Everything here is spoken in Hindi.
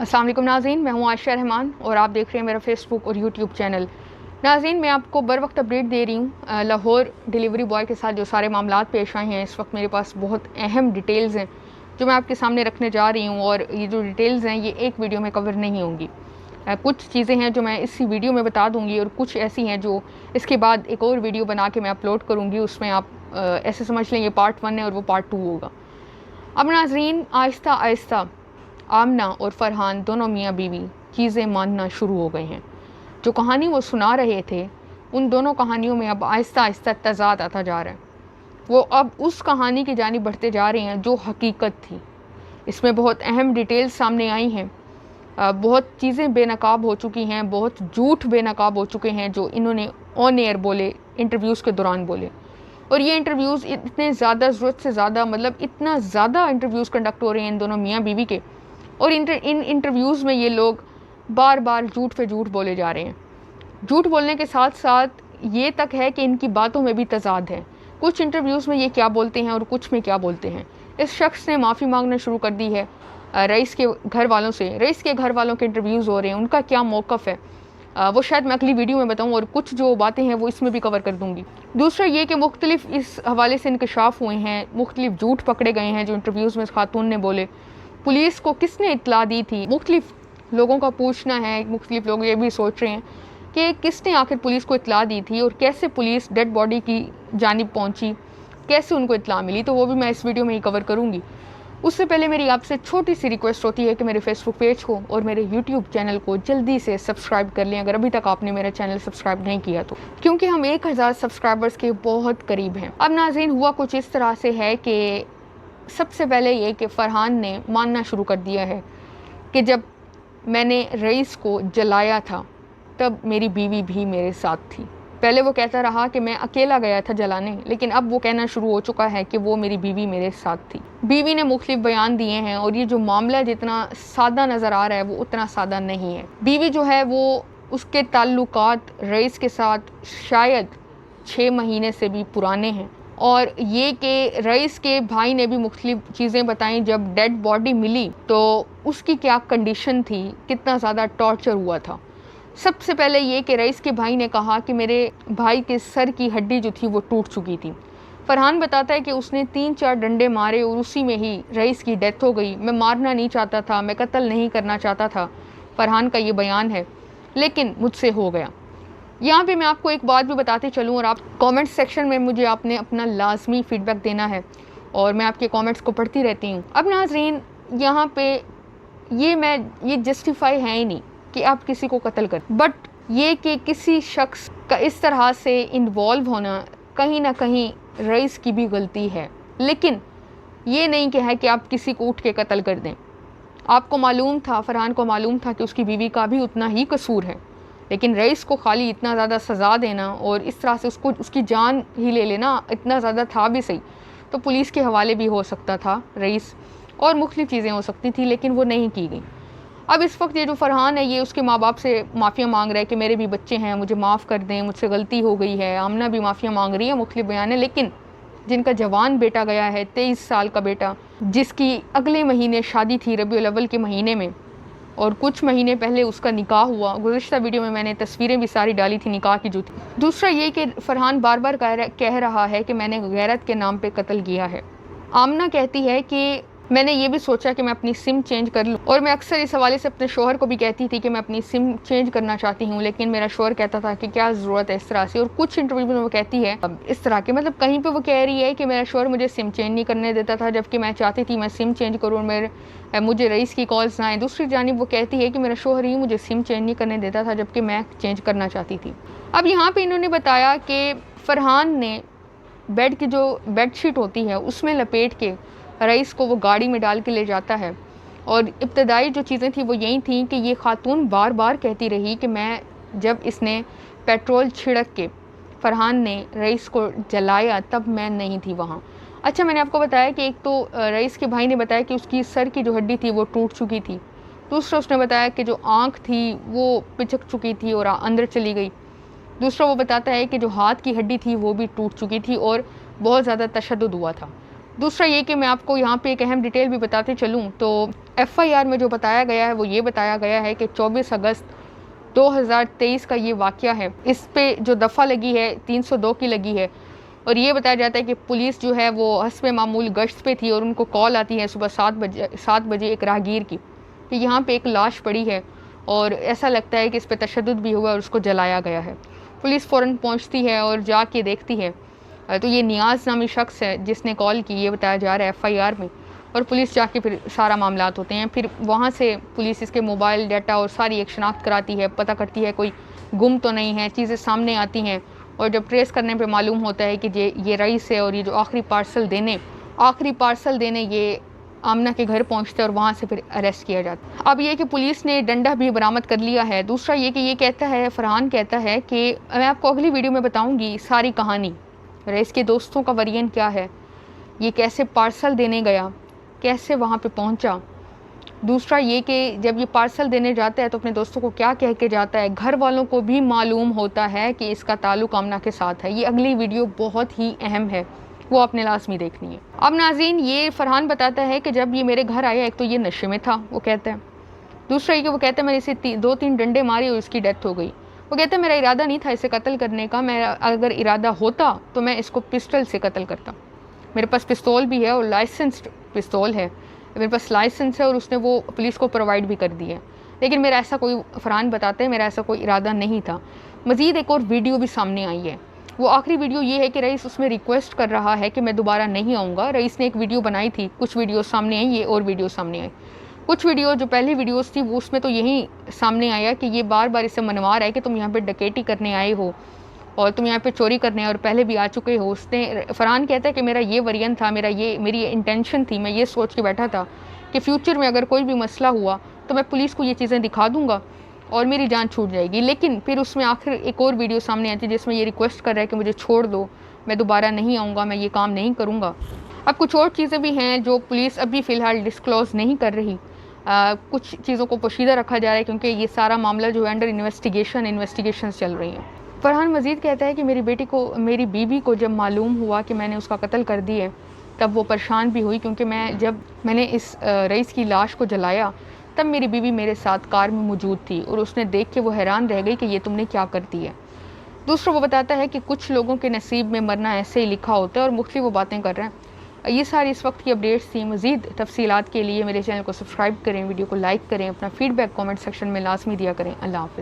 अस्सलाम वालेकुम नाज़रीन, मैं हूँ आयशा रहमान और आप देख रहे हैं मेरा फेसबुक और यूट्यूब चैनल। नाज़रीन, मैं आपको बर वक्त अपडेट दे रही हूँ। लाहौर डिलीवरी बॉय के साथ जो सारे मामलात पेश आए हैं, इस वक्त मेरे पास बहुत अहम डिटेल्स हैं जो मैं आपके सामने रखने जा रही हूँ। और ये जो डिटेल्स हैं ये एक वीडियो में कवर नहीं होंगी। कुछ चीज़ें हैं जो मैं इसी वीडियो में बता दूँगी और कुछ ऐसी हैं जो इसके बाद एक और वीडियो बना के मैं अपलोड करूँगी। उसमें आप ऐसे समझ लें ये पार्ट 1 है और वो पार्ट 2 होगा। अब नाज़रीन, आहिस्ता आहिस्ता आमना और फरहान दोनों मियाँ बीवी चीज़ें मानना शुरू हो गए हैं। जो कहानी वो सुना रहे थे उन दोनों कहानियों में अब आहिस्ता आहिस्ता तज़ाद आता जा रहा है। वो अब उस कहानी की जानिब बढ़ते जा रहे हैं जो हकीकत थी। इसमें बहुत अहम डिटेल्स सामने आई हैं। बहुत चीज़ें बेनकाब हो चुकी हैं, बहुत झूठ बेनकाब हो चुके हैं जो इन्होंने ऑन एयर बोले, इंटरव्यूज़ के दौरान बोले। और ये इंटरव्यूज़ इतने ज़्यादा, ज़रूरत से ज़्यादा, मतलब इतना ज़्यादा इंटरव्यूज़ कंडक्ट हो रहे हैं इन दोनों मियाँ बीवी के। और इन इंटरव्यूज़ में ये लोग बार बार झूठ पे झूठ बोले जा रहे हैं। झूठ बोलने के साथ साथ ये तक है कि इनकी बातों में भी तज़ाद है। कुछ इंटरव्यूज़ में ये क्या बोलते हैं और कुछ में क्या बोलते हैं। इस शख्स ने माफ़ी मांगना शुरू कर दी है रईस के घर वालों से। रईस के घर वालों के इंटरव्यूज़ हो रहे हैं, उनका क्या मौक़िफ़ है वो शायद मैं अगली वीडियो में बताऊँ, और कुछ जो बातें हैं वो इसमें भी कवर कर दूँगी। दूसरा ये कि मुख्तलिफ इस हवाले से इंकशाफ हुए हैं, मुख्तलिफ झूठ पकड़े गए हैं जो इंटरव्यूज़ में खातून ने बोले। पुलिस को किसने इत्तला दी थी, मुख्तलिफ लोगों का पूछना है। मुख्तलिफ लोग ये भी सोच रहे हैं कि किसने आखिर पुलिस को इत्तला दी थी और कैसे पुलिस डेड बॉडी की जानिब पहुंची, कैसे उनको इत्तला मिली, तो वो भी मैं इस वीडियो में ही कवर करूंगी। उससे पहले मेरी आपसे छोटी सी रिक्वेस्ट होती है कि मेरे फेसबुक पेज को और मेरे यूट्यूब चैनल को जल्दी से सब्सक्राइब कर लें अगर अभी तक आपने मेरा चैनल सब्सक्राइब नहीं किया तो, क्योंकि हम 1000 सब्सक्राइबर्स के बहुत करीब हैं। अब नाज़रीन, हुआ कुछ इस तरह से है कि सबसे पहले ये कि फरहान ने मानना शुरू कर दिया है कि जब मैंने रईस को जलाया था तब मेरी बीवी भी मेरे साथ थी। पहले वो कहता रहा कि मैं अकेला गया था जलाने, लेकिन अब वो कहना शुरू हो चुका है कि वो मेरी बीवी मेरे साथ थी। बीवी ने मुख्तलिफ बयान दिए हैं और ये जो मामला जितना सादा नज़र आ रहा है वो उतना सादा नहीं है। बीवी जो है वो उसके ताल्लुकात रईस के साथ शायद 6 महीने से भी पुराने हैं। और ये कि रईस के भाई ने भी मुख्तलिफ चीज़ें बताई। जब डेड बॉडी मिली तो उसकी क्या कंडीशन थी, कितना ज़्यादा टॉर्चर हुआ था। सबसे पहले ये कि रईस के भाई ने कहा कि मेरे भाई के सर की हड्डी जो थी वो टूट चुकी थी। फरहान बताता है कि उसने 3-4 डंडे मारे और उसी में ही रईस की डेथ हो गई। मैं मारना नहीं चाहता था, मैं कत्ल नहीं करना चाहता था, फरहान का ये बयान है, लेकिन मुझसे हो गया। यहाँ पे मैं आपको एक बात भी बताते चलूँ, और आप कमेंट सेक्शन में मुझे आपने अपना लाजमी फ़ीडबैक देना है और मैं आपके कमेंट्स को पढ़ती रहती हूँ। अब नाज़रीन, यहाँ पे ये जस्टिफाई है ही नहीं कि आप किसी को कत्ल करें, बट ये कि किसी शख्स का इस तरह से इन्वॉल्व होना कहीं ना कहीं रईस की भी गलती है। लेकिन ये नहीं कि है कि आप किसी को उठ के कत्ल कर दें। आपको मालूम था, फरहान को मालूम था कि उसकी बीवी का भी उतना ही कसूर है, लेकिन रईस को खाली इतना ज़्यादा सज़ा देना और इस तरह से उसकी जान ही ले लेना इतना ज़्यादा था भी सही तो पुलिस के हवाले भी हो सकता था रईस, और मुख्तलिफ चीज़ें हो सकती थी, लेकिन वो नहीं की गई। अब इस वक्त ये जो फरहान है ये उसके माँ बाप से माफ़िया मांग रहा है कि मेरे भी बच्चे हैं, मुझे माफ़ कर दें, मुझसे गलती हो गई है। आमना भी माफ़िया मांग रही है, मुख्तलिफ बयान है। लेकिन जिनका जवान बेटा गया है, 23 साल का बेटा, जिसकी अगले महीने शादी थी रबीउल अव्वल के महीने में, और कुछ महीने पहले उसका निकाह हुआ। गुज़िश्ता वीडियो में मैंने तस्वीरें भी सारी डाली थी निकाह की जो थी। दूसरा ये कि फरहान बार बार कह रहा है कि मैंने गैरत के नाम पे कत्ल किया है। आमना कहती है कि मैंने ये भी सोचा कि मैं अपनी सिम चेंज कर लूँ, और मैं अक्सर इस हवाले से अपने शोहर को भी कहती थी कि मैं अपनी सिम चेंज करना चाहती हूँ, लेकिन मेरा शोहर कहता था कि क्या ज़रूरत है इस तरह से। और कुछ इंटरव्यू में वो कहती है इस तरह के, मतलब कहीं पे वो कह रही है कि मेरा शोहर मुझे सिम चेंज नहीं करने देता था, जबकि मैं चाहती थी मैं सिम चेंज करूँ और मुझे रईस की कॉल्स ना आए। दूसरी जानिब वो कहती है कि मेरा शोहर ही मुझे सिम चेंज नहीं करने देता था, जबकि मैं चेंज करना चाहती थी। अब यहाँ पर इन्होंने बताया कि फ़रहान ने बेड की जो बेडशीट होती है उसमें लपेट के रईस को वो गाड़ी में डाल के ले जाता है। और इब्तदाई जो चीज़ें थी वो यही थी कि ये खातून बार बार कहती रही कि मैं, जब इसने पेट्रोल छिड़क के फरहान ने रईस को जलाया तब मैं नहीं थी वहाँ। अच्छा, मैंने आपको बताया कि एक तो रईस के भाई ने बताया कि उसकी सर की जो हड्डी थी वो टूट चुकी थी। दूसरा उसने बताया कि जो आँख थी वो पिचक चुकी थी और अंदर चली गई। दूसरा वो बताता है कि जो हाथ की हड्डी थी वो भी टूट चुकी थी और बहुत ज़्यादा तशद्दुद हुआ था। दूसरा ये कि मैं आपको यहाँ पे एक अहम डिटेल भी बताते चलूँ तो FIR में जो बताया गया है वो ये बताया गया है कि 24 अगस्त 2023 का ये वाक़या है। इस पे जो दफ़ा लगी है 302 की लगी है और ये बताया जाता है कि पुलिस जो है वो हस्बे मामूल गश्त पे थी और उनको कॉल आती है सुबह 7 बजे एक राहगीर की कि यहाँ पे एक लाश पड़ी है और ऐसा लगता है कि इस पर तशद्दुद भी हुआ और उसको जलाया गया है। पुलिस फ़ौरन पहुँचती है और जाके देखती है तो ये नियाज़ नामी शख्स है जिसने कॉल की, ये बताया जा रहा है FIR में। और पुलिस जाके फिर सारा मामलात होते हैं। फिर वहाँ से पुलिस इसके मोबाइल डाटा और सारी एक शनाख्त कराती है, पता करती है कोई गुम तो नहीं है, चीज़ें सामने आती हैं और जब ट्रेस करने पे मालूम होता है कि ये रईस है और ये जो आखिरी पार्सल देने ये आमना के घर पहुंचते हैं और वहाँ से फिर अरेस्ट किया जाता है। अब ये कि पुलिस ने डंडा भी बरामद कर लिया है। दूसरा ये कि ये कहता है, फरहान कहता है कि मैं आपको अगली वीडियो में बताऊँगी सारी कहानी, रईस के दोस्तों का वर्जन क्या है, ये कैसे पार्सल देने गया, कैसे वहाँ पे पहुँचा। दूसरा ये कि जब ये पार्सल देने जाता है तो अपने दोस्तों को क्या कह के जाता है, घर वालों को भी मालूम होता है कि इसका ताल्लुक आमना के साथ है। ये अगली वीडियो बहुत ही अहम है, वो आपने लाजमी देखनी है। अब नाज़रीन, ये फरहान बताता है कि जब ये मेरे घर आया एक तो ये नशे में था, वो कहता है। दूसरा ये कि वो कहता है मैंने इसे 2-3 डंडे मारे और इसकी डेथ हो गई। वो कहता है मेरा इरादा नहीं था इसे कत्ल करने का, मेरा अगर इरादा होता तो मैं इसको पिस्टल से कत्ल करता। मेरे पास पिस्तौल भी है और लाइसेंस्ड पिस्तौल है, मेरे पास लाइसेंस है और उसने वो पुलिस को प्रोवाइड भी कर दी है। लेकिन मेरा ऐसा कोई, फरहान बताते हैं, मेरा ऐसा कोई इरादा नहीं था। मज़ीद एक और वीडियो भी सामने आई है। वो आखिरी वीडियो ये है कि रईस उसमें रिक्वेस्ट कर रहा है कि मैं दोबारा नहीं आऊँगा। रईस ने एक वीडियो बनाई थी, कुछ वीडियो सामने आई, ये और वीडियो सामने आई। कुछ वीडियो जो पहली वीडियोस थी वो उसमें तो यही सामने आया कि ये बार बार इसे मनवा रहा है कि तुम यहाँ पे डकैती करने आए हो और तुम यहाँ पे चोरी करने और पहले भी आ चुके हो। उसने, फरहान कहता है कि मेरा ये वर्जन था, मेरी इंटेंशन थी, मैं ये सोच के बैठा था कि फ्यूचर में अगर कोई भी मसला हुआ तो मैं पुलिस को ये चीज़ें दिखा दूँगा और मेरी जान छूट जाएगी। लेकिन फिर उसमें आखिर एक और वीडियो सामने आती है जिसमें ये रिक्वेस्ट कर रहा है कि मुझे छोड़ दो, मैं दोबारा नहीं आऊँगा, मैं ये काम नहीं करूँगा। अब कुछ और चीज़ें भी हैं जो पुलिस अभी फ़िलहाल डिस्क्लोज़ नहीं कर रही। कुछ चीज़ों को पोशीदा रखा जा रहा है क्योंकि ये सारा मामला जो है अंडर इन्वेस्टिगेशंस चल रही हैं। फरहान मज़ीद कहता है कि मेरी बीवी को जब मालूम हुआ कि मैंने उसका कत्ल कर दिया तब वो परेशान भी हुई, क्योंकि जब मैंने इस रईस की लाश को जलाया तब मेरी बीवी मेरे साथ कार में मौजूद थी और उसने देख के वो हैरान रह गई कि ये तुमने क्या कर दिया। दूसरा वो बताता है कि कुछ लोगों के नसीब में मरना ऐसे ही लिखा होता है और मुख्तलिफ वो बातें कर रहे हैं। ये सारी इस वक्त की अपडेट्स थी। मज़ीद तफसीलात के लिए मेरे चैनल को सब्सक्राइब करें, वीडियो को लाइक करें, अपना फीडबैक कमेंट सेक्शन में लाजमी दिया करें। अल्लाह हाफ़िज़।